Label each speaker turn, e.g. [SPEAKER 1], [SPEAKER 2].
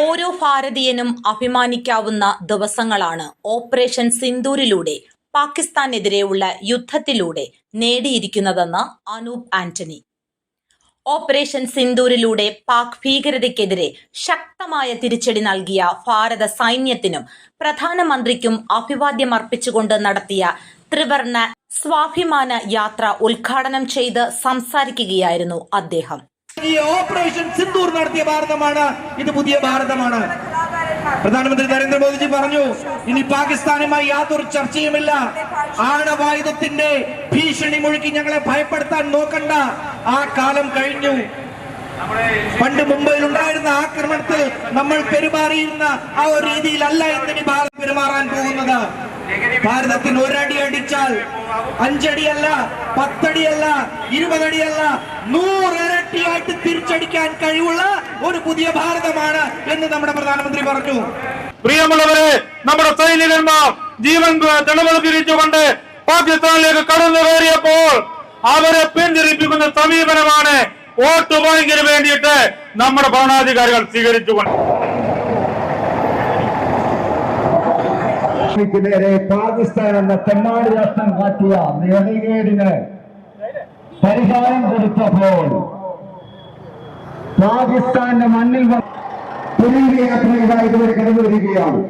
[SPEAKER 1] ഓരോ ഭാരതീയനും അഭിമാനിക്കാവുന്ന ദിവസങ്ങളാണ് operation സിന്ദൂരിലൂടെ പാകിസ്ഥാനെതിരെയുള്ള യുദ്ധത്തിലൂടെ നേടിയിരിക്കുന്നതെന്ന് Anoop Antony. Operation സിന്ദൂരിലൂടെ Pak ഭീകരതയ്ക്കെതിരെ ശക്തമായ തിരിച്ചടി നൽകിയ ഭാരത സൈന്യത്തിനും പ്രധാനമന്ത്രിക്കും അഭിവാദ്യമർപ്പിച്ചുകൊണ്ട് നടത്തിയ ത്രിവർണ സ്വാഭിമാന യാത്ര ഉദ്ഘാടനം ചെയ്ത് സംസാരിക്കുകയായിരുന്നു അദ്ദേഹം.
[SPEAKER 2] ഈ ഓപ്പറേഷൻ സിന്ദൂർ നടത്തിയ ഭാരതമാണ് ഇത്, പുതിയ ഭാരതമാണ്. പ്രധാനമന്ത്രി നരേന്ദ്രമോദിജി പറഞ്ഞു, ഇനി പാകിസ്ഥാനുമായി യാതൊരു ചർച്ചയുമില്ല. ആണവായുധത്തിന്റെ ഭീഷണി മുഴുക്കി ഞങ്ങളെ ഭയപ്പെടുത്താൻ നോക്കണ്ട, ആ കാലം കഴിഞ്ഞു. പണ്ട് മുംബൈയിൽ ഉണ്ടായിരുന്ന ആക്രമണത്തിൽ നമ്മൾ പെരുമാറിയിരുന്ന ആ ഒരു രീതിയിലല്ല ഇനി ഭാരതം പെരുമാറാൻ പോകുന്നത്. ഭാരതത്തിന് ഒരടി അടിച്ചാൽ 5 അടിയല്ല, 10 അടിയല്ല, 20 അടിയല്ല, 100 ഇരട്ടിയായിട്ട് തിരിച്ചടിക്കാൻ കഴിവുള്ള ഒരു പുതിയ ഭാരതമാണ് എന്ന് നമ്മുടെ പ്രധാനമന്ത്രി പറഞ്ഞു.
[SPEAKER 3] പ്രിയമുള്ളവരെ, നമ്മുടെ സൈനികന്മാർ ജീവൻ തെളിവെടുപ്പിച്ചുകൊണ്ട് പാകിസ്ഥാനിലേക്ക് കടന്നു കയറിയപ്പോൾ അവരെ പിന്തിരിപ്പിക്കുന്ന സമീപനമാണ് വോട്ട് ബാങ്കിന് വേണ്ടിയിട്ട് നമ്മുടെ ഭരണാധികാരികൾ സ്വീകരിച്ചുകൊണ്ട്
[SPEAKER 4] നേരെ പാകിസ്ഥാൻ എന്ന തെമ്മാടി രാഷ്ട്രം കാട്ടിയ നെറികേടിന് പരിഹാരം കൊടുത്തപ്പോൾ പാകിസ്ഥാന്റെ മണ്ണിൽ പുതിയ യാത്രകൾ ഇതുവരെ കടന്നു വരികയാണ്.